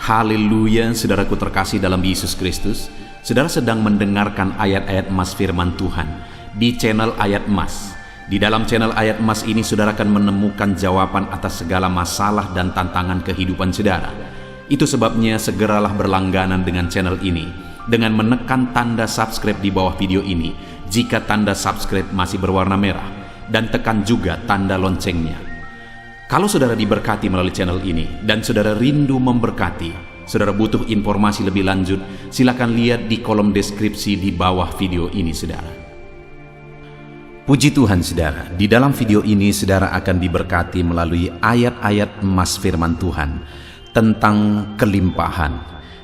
Haleluya, saudaraku terkasih dalam Yesus Kristus. Saudara sedang mendengarkan ayat-ayat emas firman Tuhan di channel Ayat Emas. Di dalam channel Ayat Emas ini saudara akan menemukan jawaban atas segala masalah dan tantangan kehidupan saudara. Itu sebabnya segeralah berlangganan dengan channel ini dengan menekan tanda subscribe di bawah video ini jika tanda subscribe masih berwarna merah, dan tekan juga tanda loncengnya. Kalau saudara diberkati melalui channel ini dan saudara rindu memberkati, saudara butuh informasi lebih lanjut, silakan lihat di kolom deskripsi di bawah video ini saudara. Puji Tuhan saudara, di dalam video ini saudara akan diberkati melalui ayat-ayat emas firman Tuhan tentang kelimpahan,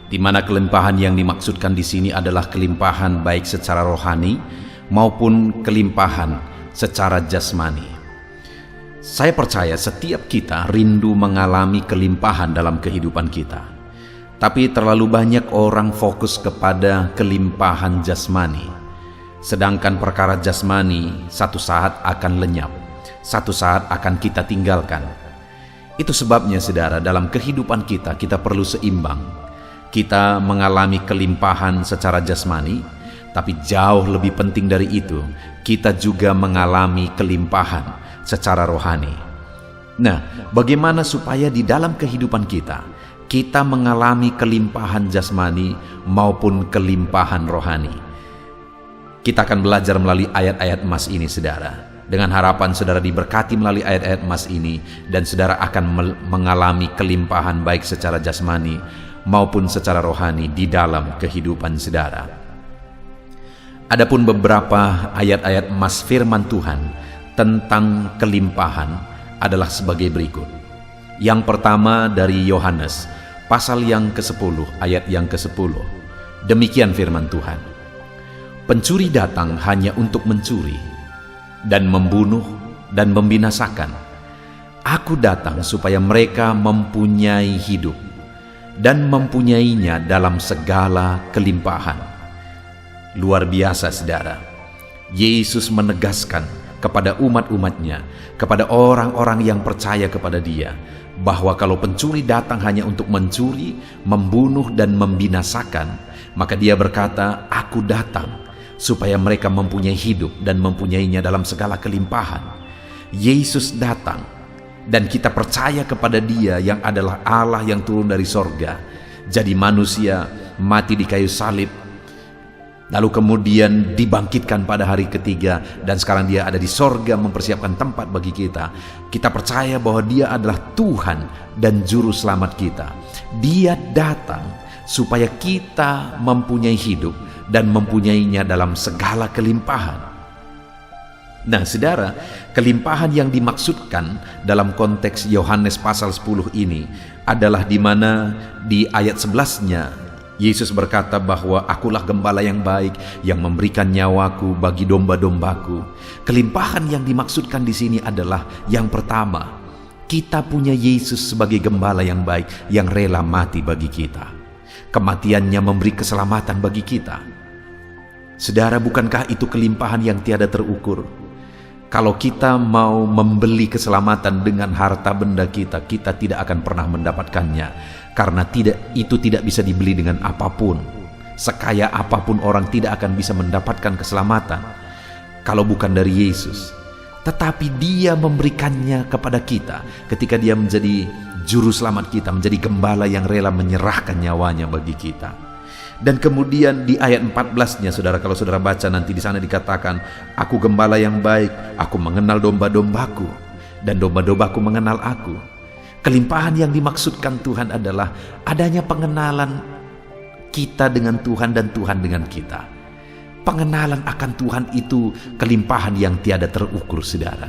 di mana kelimpahan yang dimaksudkan di sini adalah kelimpahan baik secara rohani maupun kelimpahan secara jasmani. Saya percaya setiap kita rindu mengalami kelimpahan dalam kehidupan kita. Tapi terlalu banyak orang fokus kepada kelimpahan jasmani. Sedangkan perkara jasmani satu saat akan lenyap, satu saat akan kita tinggalkan. Itu sebabnya saudara, dalam kehidupan kita perlu seimbang. Kita mengalami kelimpahan secara jasmani, tapi jauh lebih penting dari itu, kita juga mengalami kelimpahan secara rohani. Nah, bagaimana supaya di dalam kehidupan kita mengalami kelimpahan jasmani maupun kelimpahan rohani? Kita akan belajar melalui ayat-ayat emas ini saudara. Dengan harapan saudara diberkati melalui ayat-ayat emas ini dan saudara akan mengalami kelimpahan baik secara jasmani maupun secara rohani di dalam kehidupan saudara. Adapun beberapa ayat-ayat emas firman Tuhan tentang kelimpahan adalah sebagai berikut. Yang pertama dari Yohanes pasal yang ke-10 ayat yang ke-10. Demikian firman Tuhan. Pencuri datang hanya untuk mencuri dan membunuh dan membinasakan. Aku datang supaya mereka mempunyai hidup dan mempunyainya dalam segala kelimpahan. Luar biasa saudara. Yesus menegaskan kepada umat-umatnya, kepada orang-orang yang percaya kepada dia, bahwa kalau pencuri datang hanya untuk mencuri, membunuh dan membinasakan, maka dia berkata, aku datang supaya mereka mempunyai hidup dan mempunyainya dalam segala kelimpahan. Yesus datang dan kita percaya kepada dia yang adalah Allah yang turun dari sorga, jadi manusia, mati di kayu salib, lalu kemudian dibangkitkan pada hari ketiga, dan sekarang dia ada di sorga mempersiapkan tempat bagi kita. Kita percaya bahwa dia adalah Tuhan dan Juru Selamat kita. Dia datang supaya kita mempunyai hidup dan mempunyainya dalam segala kelimpahan. Nah saudara, kelimpahan yang dimaksudkan dalam konteks Yohanes pasal 10 ini adalah di mana di ayat 11-nya Yesus berkata bahwa akulah gembala yang baik yang memberikan nyawaku bagi domba-dombaku. Kelimpahan yang dimaksudkan di sini adalah yang pertama, kita punya Yesus sebagai gembala yang baik yang rela mati bagi kita. Kematiannya memberi keselamatan bagi kita. Saudara, bukankah itu kelimpahan yang tiada terukur? Kalau kita mau membeli keselamatan dengan harta benda kita tidak akan pernah mendapatkannya, karena itu tidak bisa dibeli dengan apapun. Sekaya apapun orang tidak akan bisa mendapatkan keselamatan kalau bukan dari Yesus. Tetapi dia memberikannya kepada kita ketika dia menjadi juru selamat kita, menjadi gembala yang rela menyerahkan nyawanya bagi kita. Dan kemudian di ayat 14-nya saudara, kalau saudara baca nanti di sana dikatakan, aku gembala yang baik, aku mengenal domba-dombaku dan domba-dombaku mengenal aku. Kelimpahan yang dimaksudkan Tuhan adalah adanya pengenalan kita dengan Tuhan dan Tuhan dengan kita. Pengenalan akan Tuhan itu kelimpahan yang tiada terukur saudara.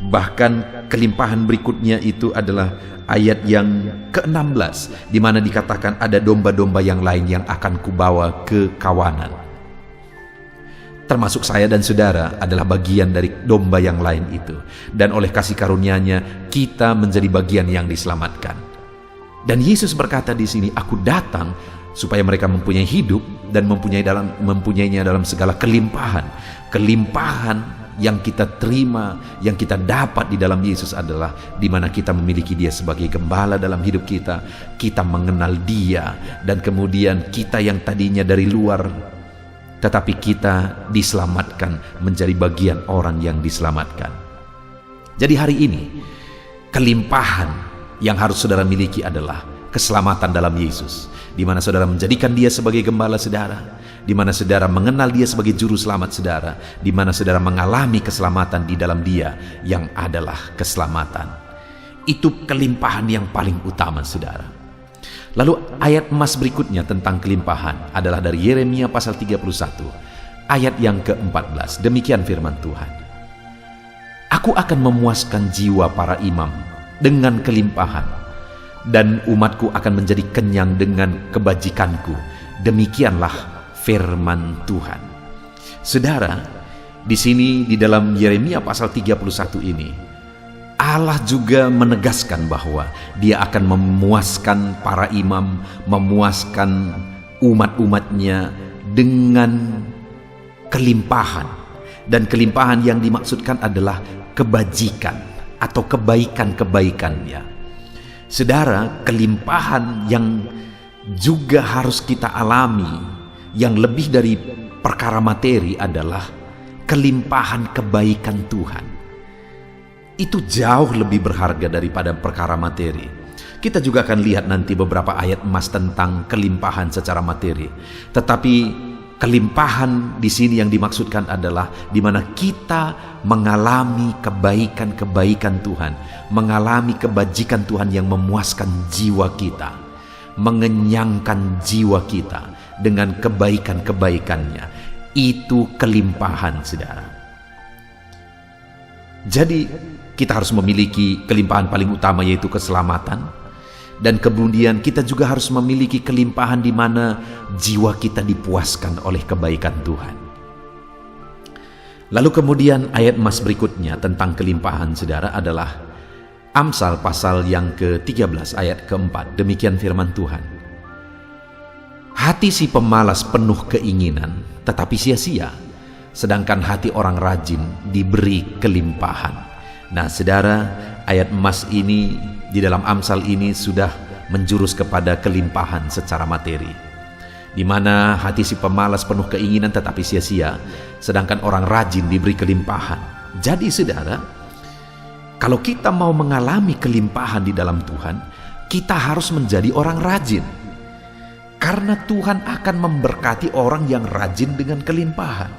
Bahkan kelimpahan berikutnya itu adalah ayat yang ke-16, di mana dikatakan ada domba-domba yang lain yang akan kubawa ke kawanan. Termasuk saya dan saudara adalah bagian dari domba yang lain itu. Dan oleh kasih karunia-Nya kita menjadi bagian yang diselamatkan. Dan Yesus berkata di sini, aku datang supaya mereka mempunyai hidup dan mempunyainya dalam segala kelimpahan. Kelimpahan yang kita terima, yang kita dapat di dalam Yesus adalah di mana kita memiliki Dia sebagai gembala dalam hidup kita. Kita mengenal Dia, dan kemudian kita yang tadinya dari luar, tetapi kita diselamatkan menjadi bagian orang yang diselamatkan. Jadi hari ini kelimpahan yang harus saudara miliki adalah keselamatan dalam Yesus, di mana saudara menjadikan Dia sebagai gembala saudara, di mana saudara mengenal Dia sebagai juru selamat saudara, di mana saudara mengalami keselamatan di dalam Dia yang adalah keselamatan. Itu kelimpahan yang paling utama saudara. Lalu ayat emas berikutnya tentang kelimpahan adalah dari Yeremia pasal 31 ayat yang ke-14. Demikian firman Tuhan. Aku akan memuaskan jiwa para imam dengan kelimpahan, dan umatku akan menjadi kenyang dengan kebajikanku. Demikianlah firman Tuhan. Saudara, di sini di dalam Yeremia pasal 31 ini, Allah juga menegaskan bahwa Dia akan memuaskan para imam, memuaskan umat-umatnya dengan kelimpahan. Dan kelimpahan yang dimaksudkan adalah kebajikan atau kebaikan-kebaikannya. Saudara, kelimpahan yang juga harus kita alami, yang lebih dari perkara materi, adalah kelimpahan kebaikan Tuhan. Itu jauh lebih berharga daripada perkara materi. Kita juga akan lihat nanti beberapa ayat emas tentang kelimpahan secara materi. Tetapi kelimpahan di sini yang dimaksudkan adalah di mana kita mengalami kebaikan-kebaikan Tuhan, mengalami kebajikan Tuhan yang memuaskan jiwa kita, mengenyangkan jiwa kita dengan kebaikan-kebaikannya. Itu kelimpahan, saudara. Jadi kita harus memiliki kelimpahan paling utama, yaitu keselamatan. Dan kemudian kita juga harus memiliki kelimpahan di mana jiwa kita dipuaskan oleh kebaikan Tuhan. Lalu kemudian ayat emas berikutnya tentang kelimpahan saudara adalah Amsal pasal yang ke-13 ayat ke-4. Demikian firman Tuhan. Hati si pemalas penuh keinginan, tetapi sia-sia, sedangkan hati orang rajin diberi kelimpahan. Nah saudara, ayat emas ini di dalam Amsal ini sudah menjurus kepada kelimpahan secara materi, di mana hati si pemalas penuh keinginan tetapi sia-sia, sedangkan orang rajin diberi kelimpahan. Jadi saudara, kalau kita mau mengalami kelimpahan di dalam Tuhan, kita harus menjadi orang rajin, karena Tuhan akan memberkati orang yang rajin dengan kelimpahan.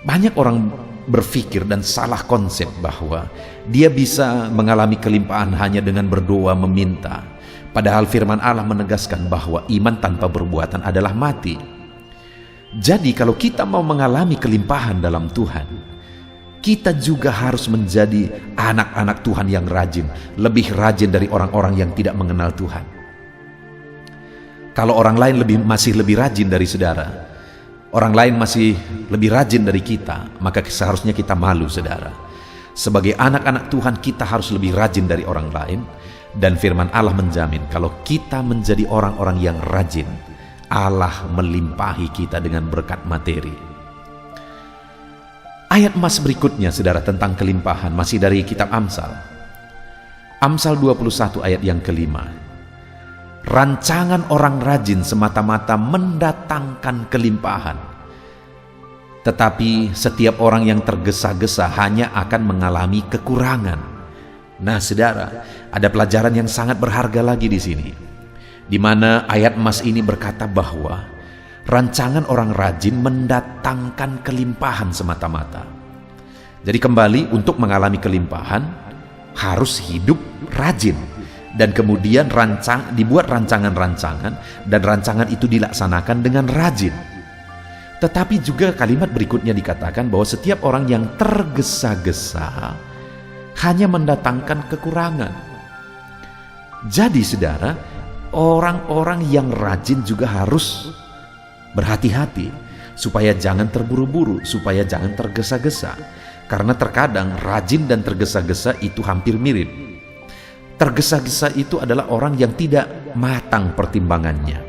Banyak orang berpikir dan salah konsep bahwa dia bisa mengalami kelimpahan hanya dengan berdoa meminta. Padahal firman Allah menegaskan bahwa iman tanpa perbuatan adalah mati. Jadi kalau kita mau mengalami kelimpahan dalam Tuhan, kita juga harus menjadi anak-anak Tuhan yang rajin, lebih rajin dari orang-orang yang tidak mengenal Tuhan. Kalau orang lain masih lebih rajin dari saudara, orang lain masih lebih rajin dari kita, maka seharusnya kita malu saudara. Sebagai anak-anak Tuhan kita harus lebih rajin dari orang lain. Dan firman Allah menjamin kalau kita menjadi orang-orang yang rajin, Allah melimpahi kita dengan berkat materi. Ayat emas berikutnya saudara tentang kelimpahan masih dari kitab Amsal. Amsal 21 ayat yang ke-5. Rancangan orang rajin semata-mata mendatangkan kelimpahan, tetapi setiap orang yang tergesa-gesa hanya akan mengalami kekurangan. Nah, saudara, ada pelajaran yang sangat berharga lagi di sini, di mana ayat emas ini berkata bahwa rancangan orang rajin mendatangkan kelimpahan semata-mata. Jadi kembali, untuk mengalami kelimpahan harus hidup rajin. Dan kemudian dibuat rancangan-rancangan, dan rancangan itu dilaksanakan dengan rajin. Tetapi juga kalimat berikutnya dikatakan bahwa setiap orang yang tergesa-gesa hanya mendatangkan kekurangan. Jadi saudara, orang-orang yang rajin juga harus berhati-hati supaya jangan terburu-buru, supaya jangan tergesa-gesa. Karena terkadang rajin dan tergesa-gesa itu hampir mirip. Tergesa-gesa itu adalah orang yang tidak matang pertimbangannya.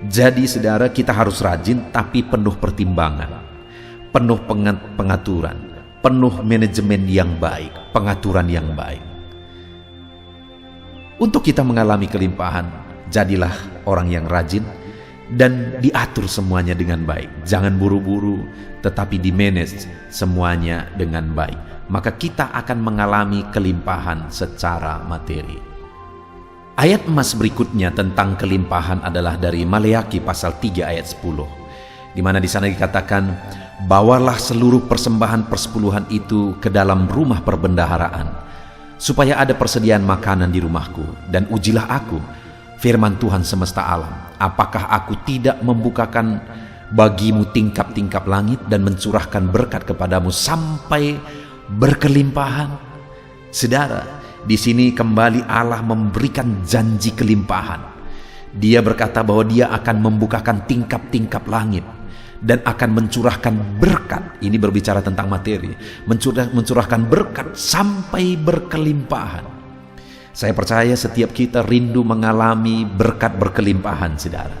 Jadi saudara, kita harus rajin tapi penuh pertimbangan. penuh pengaturan, penuh manajemen yang baik, pengaturan yang baik. Untuk kita mengalami kelimpahan, jadilah orang yang rajin dan diatur semuanya dengan baik. Jangan buru-buru, tetapi di-manage semuanya dengan baik. Maka kita akan mengalami kelimpahan secara materi. Ayat emas berikutnya tentang kelimpahan adalah dari Maleakhi pasal 3 ayat 10. Di mana di sana dikatakan, bawalah seluruh persembahan persepuluhan itu ke dalam rumah perbendaharaan, supaya ada persediaan makanan di rumahku, dan ujilah aku, firman Tuhan semesta alam, apakah aku tidak membukakan bagimu tingkap-tingkap langit dan mencurahkan berkat kepadamu sampai berkelimpahan. Saudara, di sini kembali Allah memberikan janji kelimpahan. Dia berkata bahwa dia akan membukakan tingkap-tingkap langit dan akan mencurahkan berkat. Ini berbicara tentang materi, mencurahkan berkat sampai berkelimpahan. Saya percaya setiap kita rindu mengalami berkat berkelimpahan, saudara.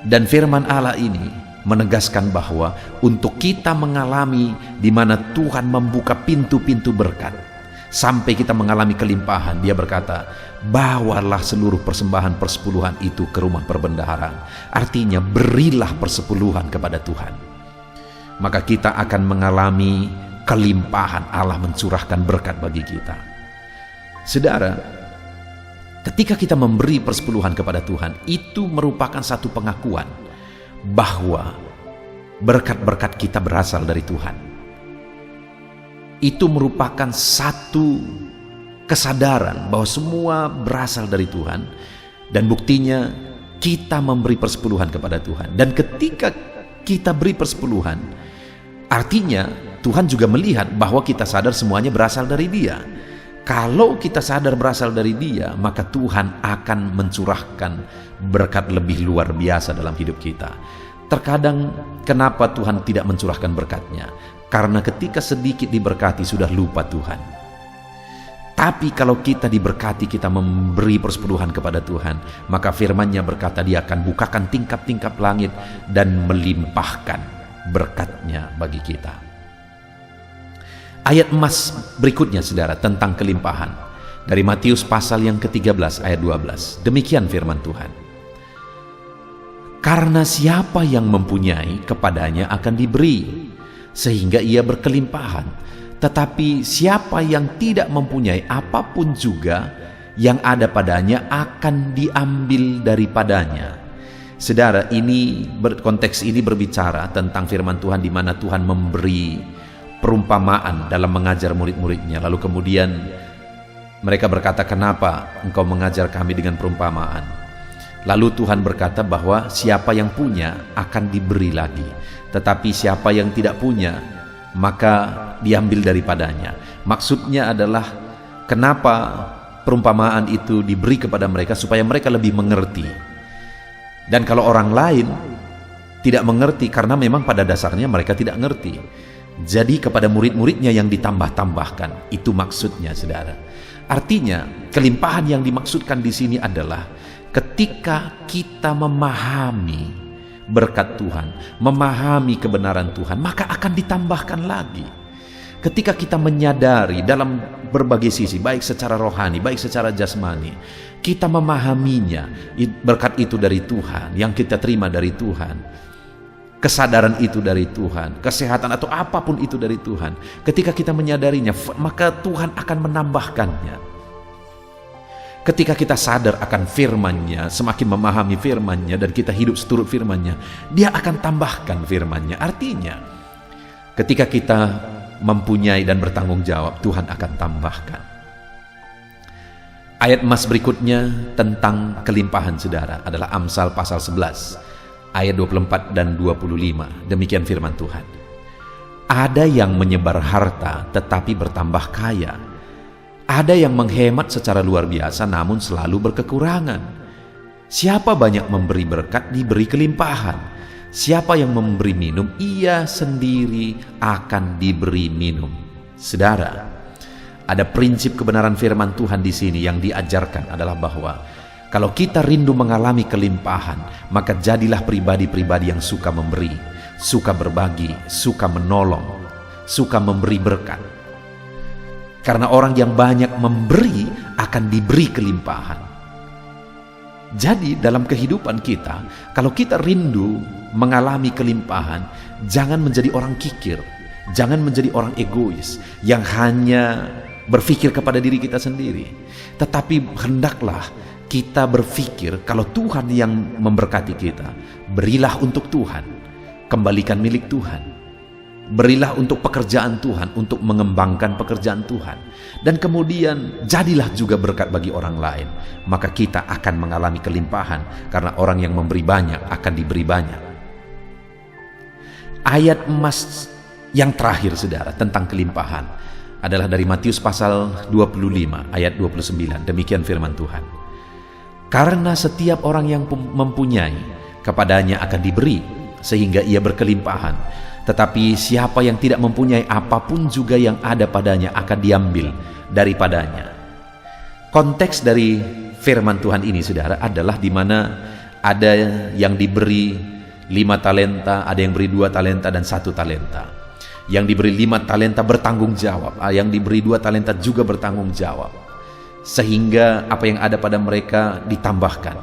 Dan firman Allah ini menegaskan bahwa untuk kita mengalami di mana Tuhan membuka pintu-pintu berkat sampai kita mengalami kelimpahan, dia berkata, bawalah seluruh persembahan persepuluhan itu ke rumah perbendaharaan. Artinya berilah persepuluhan kepada Tuhan. Maka kita akan mengalami kelimpahan, Allah mencurahkan berkat bagi kita. Saudara, ketika kita memberi persepuluhan kepada Tuhan, itu merupakan satu pengakuan bahwa berkat-berkat kita berasal dari Tuhan. Itu merupakan satu kesadaran bahwa semua berasal dari Tuhan, dan buktinya kita memberi persepuluhan kepada Tuhan. Dan ketika kita beri persepuluhan, artinya Tuhan juga melihat bahwa kita sadar semuanya berasal dari Dia. Kalau kita sadar berasal dari Dia, maka Tuhan akan mencurahkan berkat lebih luar biasa dalam hidup kita. Terkadang kenapa Tuhan tidak mencurahkan berkatnya? Karena ketika sedikit diberkati sudah lupa Tuhan. Tapi kalau kita diberkati, kita memberi persepuluhan kepada Tuhan, maka firman-Nya berkata Dia akan bukakan tingkap-tingkap langit dan melimpahkan berkat-Nya bagi kita. Ayat emas berikutnya, saudara, tentang kelimpahan dari Matius pasal yang ke-13 ayat 12. Demikian firman Tuhan. Karena siapa yang mempunyai, kepadanya akan diberi, sehingga ia berkelimpahan. Tetapi siapa yang tidak mempunyai, apapun juga yang ada padanya akan diambil daripadanya. Saudara, konteks ini berbicara tentang firman Tuhan di mana Tuhan memberi perumpamaan dalam mengajar murid-muridnya. Lalu kemudian mereka berkata, kenapa engkau mengajar kami dengan perumpamaan? Lalu Tuhan berkata bahwa siapa yang punya akan diberi lagi, tetapi siapa yang tidak punya maka diambil daripadanya. Maksudnya adalah kenapa perumpamaan itu diberi kepada mereka, supaya mereka lebih mengerti. Dan kalau orang lain tidak mengerti, karena memang pada dasarnya mereka tidak mengerti, jadi kepada murid-muridnya yang ditambah-tambahkan. Itu maksudnya, saudara. Artinya kelimpahan yang dimaksudkan di sini adalah ketika kita memahami berkat Tuhan, memahami kebenaran Tuhan, maka akan ditambahkan lagi. Ketika kita menyadari dalam berbagai sisi, baik secara rohani, baik secara jasmani, kita memahaminya, berkat itu dari Tuhan, yang kita terima dari Tuhan, kesadaran itu dari Tuhan, kesehatan atau apapun itu dari Tuhan. Ketika kita menyadarinya, maka Tuhan akan menambahkannya. Ketika kita sadar akan firman-Nya, semakin memahami firman-Nya, dan kita hidup seturut firman-Nya, Dia akan tambahkan firman-Nya. Artinya, ketika kita mempunyai dan bertanggung jawab, Tuhan akan tambahkan. Ayat emas berikutnya tentang kelimpahan, saudara, adalah Amsal pasal 11, ayat 24 dan 25. Demikian firman Tuhan. Ada yang menyebar harta tetapi bertambah kaya. Ada yang menghemat secara luar biasa namun selalu berkekurangan. Siapa banyak memberi berkat, diberi kelimpahan. Siapa yang memberi minum, ia sendiri akan diberi minum. Saudara, ada prinsip kebenaran firman Tuhan di sini yang diajarkan adalah bahwa kalau kita rindu mengalami kelimpahan, maka jadilah pribadi-pribadi yang suka memberi, suka berbagi, suka menolong, suka memberi berkat. Karena orang yang banyak memberi akan diberi kelimpahan. Jadi dalam kehidupan kita, kalau kita rindu mengalami kelimpahan, jangan menjadi orang kikir, jangan menjadi orang egois yang hanya berpikir kepada diri kita sendiri. Tetapi hendaklah kita berpikir kalau Tuhan yang memberkati kita, berilah untuk Tuhan, kembalikan milik Tuhan. Berilah untuk pekerjaan Tuhan, untuk mengembangkan pekerjaan Tuhan. Dan kemudian jadilah juga berkat bagi orang lain. Maka kita akan mengalami kelimpahan, karena orang yang memberi banyak akan diberi banyak. Ayat emas yang terakhir saudara tentang kelimpahan adalah dari Matius pasal 25 ayat 29. Demikian firman Tuhan. Karena setiap orang yang mempunyai, kepadanya akan diberi, sehingga ia berkelimpahan. Tetapi siapa yang tidak mempunyai, apapun juga yang ada padanya akan diambil daripadanya. Konteks dari firman Tuhan ini saudara adalah di mana ada yang diberi 5 talenta, ada yang beri 2 talenta dan 1 talenta. Yang diberi 5 talenta bertanggung jawab, yang diberi 2 talenta juga bertanggung jawab. Sehingga apa yang ada pada mereka ditambahkan.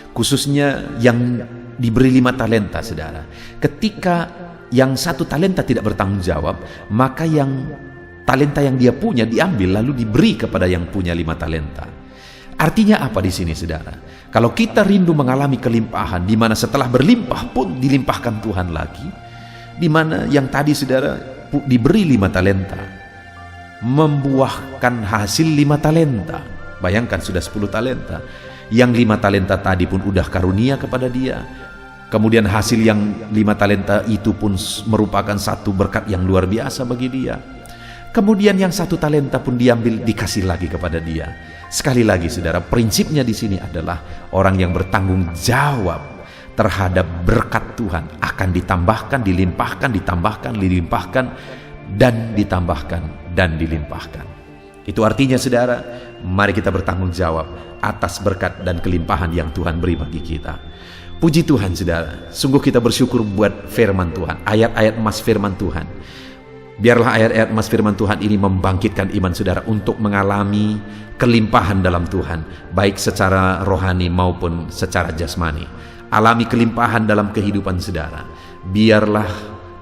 Khususnya yang diberi 5 talenta saudara. Ketika yang 1 talenta tidak bertanggung jawab, maka yang talenta yang dia punya diambil lalu diberi kepada yang punya 5 talenta. Artinya apa di sini saudara? Kalau kita rindu mengalami kelimpahan, di mana setelah berlimpah pun dilimpahkan Tuhan lagi, di mana yang tadi saudara diberi 5 talenta, membuahkan hasil 5 talenta. Bayangkan sudah 10 talenta. Yang 5 talenta tadi pun udah karunia kepada dia. Kemudian hasil yang 5 talenta itu pun merupakan satu berkat yang luar biasa bagi dia. Kemudian yang 1 talenta pun diambil, dikasih lagi kepada dia. Sekali lagi saudara, prinsipnya di sini adalah orang yang bertanggung jawab terhadap berkat Tuhan akan ditambahkan, dilimpahkan, ditambahkan, dilimpahkan, dan ditambahkan, dan dilimpahkan. Itu artinya saudara, mari kita bertanggung jawab atas berkat dan kelimpahan yang Tuhan beri bagi kita. Puji Tuhan saudara, sungguh kita bersyukur buat firman Tuhan, ayat-ayat emas firman Tuhan. Biarlah ayat-ayat emas firman Tuhan ini membangkitkan iman saudara untuk mengalami kelimpahan dalam Tuhan, baik secara rohani maupun secara jasmani. Alami kelimpahan dalam kehidupan saudara. Biarlah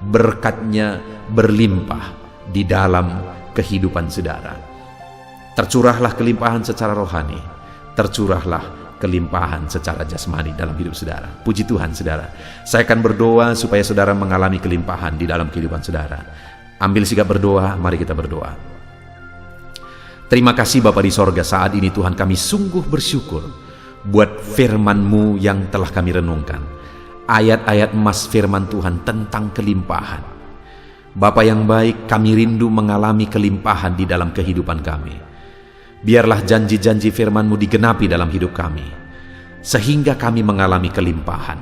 berkatnya berlimpah di dalam kehidupan saudara. Tercurahlah kelimpahan secara rohani, tercurahlah kelimpahan secara jasmani dalam hidup saudara. Puji Tuhan saudara. Saya akan berdoa supaya saudara mengalami kelimpahan di dalam kehidupan saudara. Ambil sikap berdoa, mari kita berdoa. Terima kasih Bapa di sorga, saat ini Tuhan kami sungguh bersyukur buat firman-Mu yang telah kami renungkan. Ayat-ayat emas firman Tuhan tentang kelimpahan. Bapa yang baik, kami rindu mengalami kelimpahan di dalam kehidupan kami. Biarlah janji-janji firman-Mu digenapi dalam hidup kami, sehingga kami mengalami kelimpahan.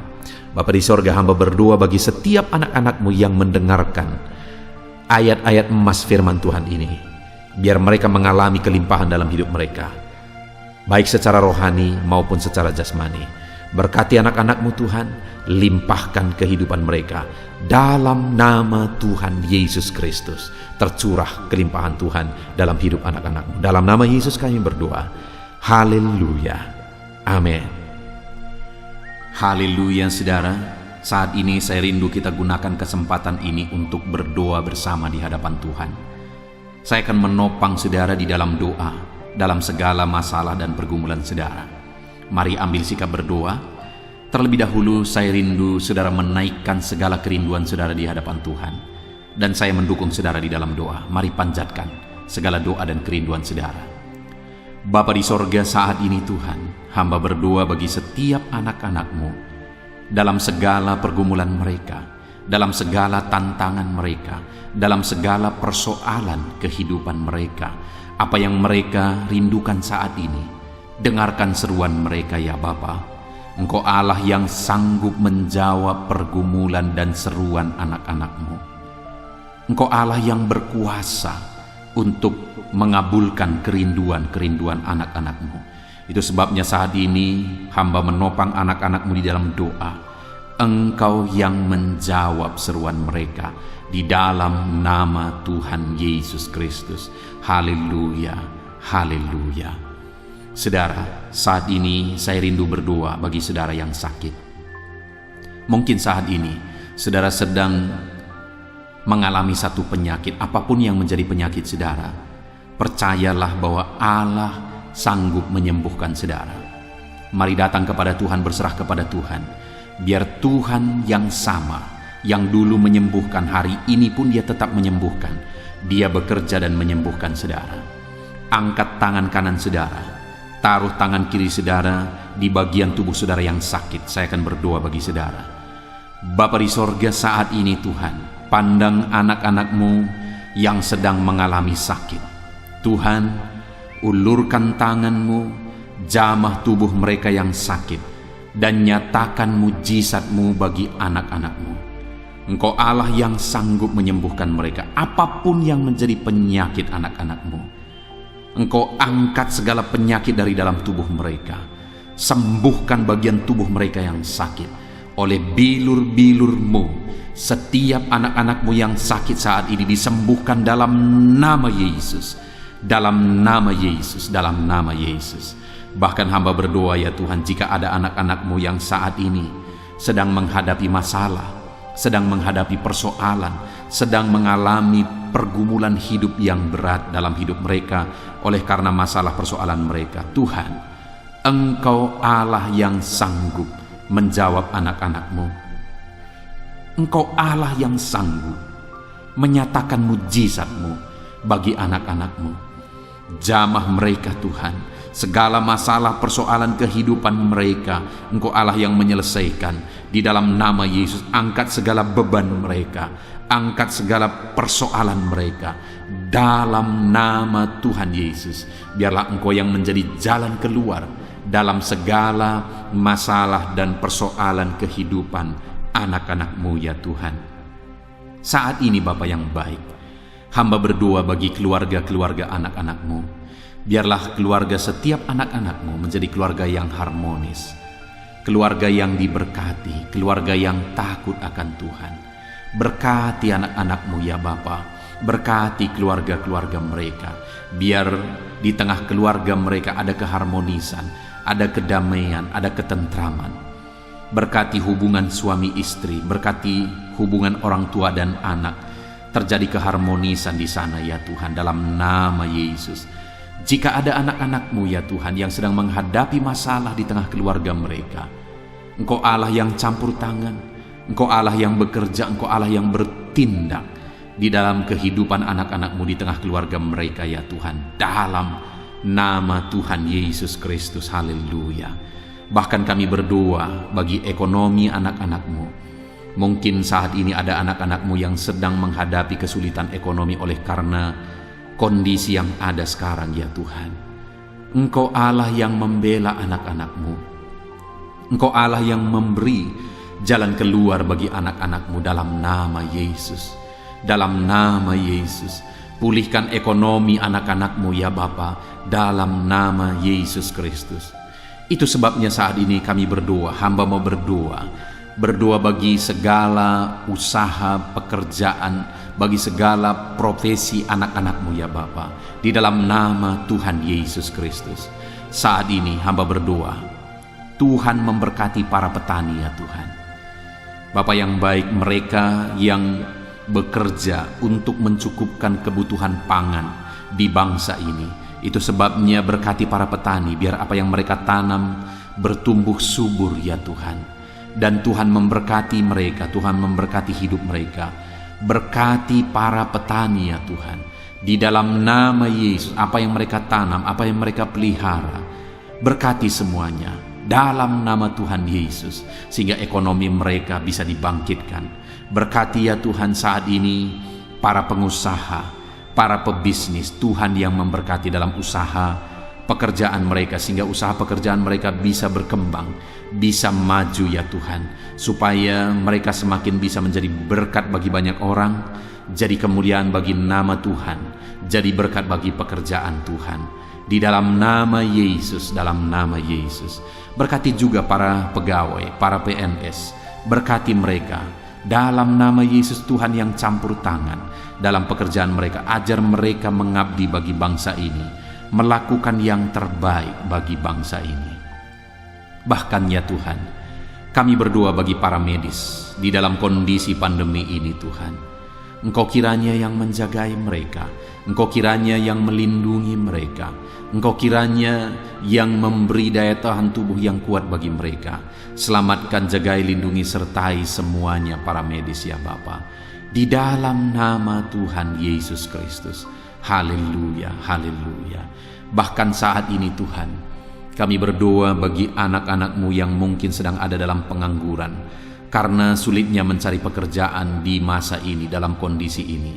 Bapa di sorga, hamba berdoa bagi setiap anak-anak-Mu yang mendengarkan ayat-ayat emas firman Tuhan ini. Biar mereka mengalami kelimpahan dalam hidup mereka, baik secara rohani maupun secara jasmani. Berkati anak-anak-Mu Tuhan, limpahkan kehidupan mereka. Dalam nama Tuhan Yesus Kristus, tercurah kelimpahan Tuhan dalam hidup anak-anak-Mu. Dalam nama Yesus kami berdoa. Haleluya. Amin. Haleluya saudara. Saat ini saya rindu kita gunakan kesempatan ini untuk berdoa bersama di hadapan Tuhan. Saya akan menopang saudara di dalam doa, dalam segala masalah dan pergumulan saudara. Mari ambil sikap berdoa. Terlebih dahulu saya rindu saudara menaikkan segala kerinduan saudara di hadapan Tuhan. Dan saya mendukung saudara di dalam doa. Mari panjatkan segala doa dan kerinduan saudara. Bapa di sorga, saat ini Tuhan, hamba berdoa bagi setiap anak-anak-Mu dalam segala pergumulan mereka, dalam segala tantangan mereka, dalam segala persoalan kehidupan mereka. Apa yang mereka rindukan saat ini, dengarkan seruan mereka ya Bapa. Engkau Allah yang sanggup menjawab pergumulan dan seruan anak-anak-Mu. Engkau Allah yang berkuasa untuk mengabulkan kerinduan-kerinduan anak-anak-Mu. Itu sebabnya saat ini hamba menopang anak-anak-Mu di dalam doa. Engkau yang menjawab seruan mereka di dalam nama Tuhan Yesus Kristus. Haleluya, haleluya. Saudara, saat ini saya rindu berdoa bagi saudara yang sakit. Mungkin saat ini saudara sedang mengalami satu penyakit, apapun yang menjadi penyakit saudara. Percayalah bahwa Allah sanggup menyembuhkan saudara. Mari datang kepada Tuhan, berserah kepada Tuhan. Biar Tuhan yang sama, yang dulu menyembuhkan, hari ini pun Dia tetap menyembuhkan. Dia bekerja dan menyembuhkan saudara. Angkat tangan kanan saudara, taruh tangan kiri saudara di bagian tubuh saudara yang sakit. Saya akan berdoa bagi saudara. Bapa di sorga, saat ini Tuhan, pandang anak-anak-Mu yang sedang mengalami sakit. Tuhan, ulurkan tangan-Mu, jamah tubuh mereka yang sakit, dan nyatakan mujizat-Mu bagi anak-anak-Mu. Engkau Allah yang sanggup menyembuhkan mereka, apapun yang menjadi penyakit anak-anak-Mu. Engkau angkat segala penyakit dari dalam tubuh mereka. Sembuhkan bagian tubuh mereka yang sakit oleh bilur-bilur-Mu. Setiap anak-anak-Mu yang sakit saat ini disembuhkan dalam nama Yesus. Dalam nama Yesus, dalam nama Yesus. Bahkan hamba berdoa ya Tuhan, jika ada anak-anak-Mu yang saat ini sedang menghadapi masalah, sedang menghadapi persoalan, sedang mengalami pergumulan hidup yang berat dalam hidup mereka oleh karena masalah persoalan mereka. Tuhan, Engkau Allah yang sanggup menjawab anak-anak-Mu. Engkau Allah yang sanggup menyatakan mujizat-Mu bagi anak-anak-Mu. Jamah mereka Tuhan, segala masalah persoalan kehidupan mereka, Engkau Allah yang menyelesaikan. Di dalam nama Yesus, angkat segala beban mereka, angkat segala persoalan mereka. Dalam nama Tuhan Yesus, biarlah Engkau yang menjadi jalan keluar dalam segala masalah dan persoalan kehidupan anak-anak-Mu ya Tuhan. Saat ini Bapa yang baik, hamba berdoa bagi keluarga-keluarga anak-anak-Mu. Biarlah keluarga setiap anak-anak-Mu menjadi keluarga yang harmonis, keluarga yang diberkati, keluarga yang takut akan Tuhan. Berkati anak-anak-Mu ya Bapa, berkati keluarga-keluarga mereka. Biar di tengah keluarga mereka ada keharmonisan, ada kedamaian, ada ketentraman. Berkati hubungan suami istri, berkati hubungan orang tua dan anak. Terjadi keharmonisan di sana ya Tuhan, dalam nama Yesus. Jika ada anak-anak-Mu ya Tuhan yang sedang menghadapi masalah di tengah keluarga mereka, Engkau Allah yang campur tangan, Engkau Allah yang bekerja, Engkau Allah yang bertindak di dalam kehidupan anak-anak-Mu di tengah keluarga mereka ya Tuhan. Dalam nama Tuhan Yesus Kristus, haleluya. Bahkan kami berdoa bagi ekonomi anak-anak-Mu. Mungkin saat ini ada anak-anak-Mu yang sedang menghadapi kesulitan ekonomi oleh karena kondisi yang ada sekarang ya Tuhan. Engkau Allah yang membela anak-anak-Mu. Engkau Allah yang memberi jalan keluar bagi anak-anak-Mu dalam nama Yesus. Dalam nama Yesus, pulihkan ekonomi anak-anak-Mu ya Bapa, dalam nama Yesus Kristus. Itu sebabnya saat ini kami berdoa, hamba mau berdoa bagi segala usaha, pekerjaan, bagi segala profesi anak-anak-Mu ya Bapa, di dalam nama Tuhan Yesus Kristus. Saat ini hamba berdoa, Tuhan memberkati para petani ya Tuhan. Bapa yang baik, mereka yang bekerja untuk mencukupkan kebutuhan pangan di bangsa ini. Itu sebabnya berkati para petani, biar apa yang mereka tanam bertumbuh subur ya Tuhan. Dan Tuhan memberkati mereka, Tuhan memberkati hidup mereka. Berkati para petani ya Tuhan. Di dalam nama Yesus, apa yang mereka tanam, apa yang mereka pelihara, berkati semuanya dalam nama Tuhan Yesus, sehingga ekonomi mereka bisa dibangkitkan. Berkati ya Tuhan saat ini para pengusaha, para pebisnis, Tuhan yang memberkati dalam usaha pekerjaan mereka, sehingga usaha pekerjaan mereka bisa berkembang, bisa maju ya Tuhan, supaya mereka semakin bisa menjadi berkat bagi banyak orang, jadi kemuliaan bagi nama Tuhan, jadi berkat bagi pekerjaan Tuhan. Di dalam nama Yesus, dalam nama Yesus. Berkati juga para pegawai, para PNS, Berkati mereka dalam nama Yesus Tuhan yang campur tangan dalam pekerjaan mereka. Ajar mereka mengabdi bagi bangsa ini, melakukan yang terbaik bagi bangsa ini. Bahkan ya Tuhan, kami berdoa bagi para medis di dalam kondisi pandemi ini Tuhan. Engkau kiranya yang menjagai mereka, Engkau kiranya yang melindungi mereka, Engkau kiranya yang memberi daya tahan tubuh yang kuat bagi mereka. Selamatkan, jagai, lindungi, sertai semuanya para medis ya Bapa. Di dalam nama Tuhan Yesus Kristus. Haleluya, haleluya. Bahkan saat ini Tuhan, kami berdoa bagi anak-anak-Mu yang mungkin sedang ada dalam pengangguran, karena sulitnya mencari pekerjaan di masa ini, dalam kondisi ini.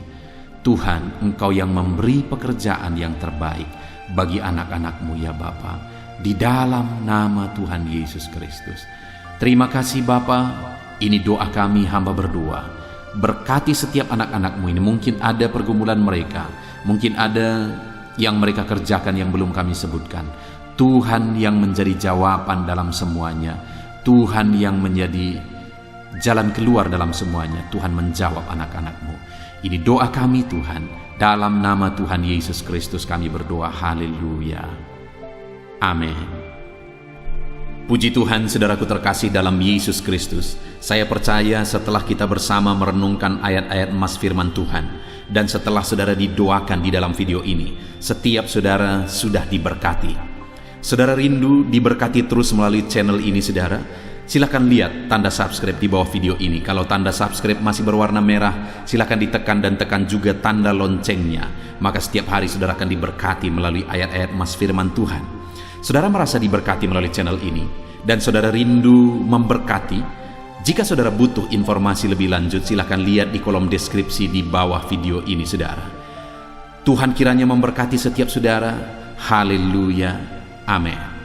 Tuhan, Engkau yang memberi pekerjaan yang terbaik bagi anak-anak-Mu ya Bapa. Di dalam nama Tuhan Yesus Kristus. Terima kasih Bapa, ini doa kami hamba berdoa. Berkati setiap anak-anak-Mu ini. Mungkin ada pergumulan mereka, mungkin ada yang mereka kerjakan yang belum kami sebutkan. Tuhan yang menjadi jawaban dalam semuanya. Tuhan yang menjadi jalan keluar dalam semuanya. Tuhan menjawab anak-anak-Mu. Ini doa kami Tuhan. Dalam nama Tuhan Yesus Kristus kami berdoa. Haleluya. Amin. Puji Tuhan, saudaraku terkasih dalam Yesus Kristus. Saya percaya setelah kita bersama merenungkan ayat-ayat emas firman Tuhan, dan setelah saudara didoakan di dalam video ini, setiap saudara sudah diberkati. Saudara rindu diberkati terus melalui channel ini saudara? Silakan lihat tanda subscribe di bawah video ini. Kalau tanda subscribe masih berwarna merah, silakan ditekan dan tekan juga tanda loncengnya. Maka setiap hari saudara akan diberkati melalui ayat-ayat emas firman Tuhan. Saudara merasa diberkati melalui channel ini, dan saudara rindu memberkati? Jika saudara butuh informasi lebih lanjut, silakan lihat di kolom deskripsi di bawah video ini saudara. Tuhan kiranya memberkati setiap saudara. Haleluya. Amin.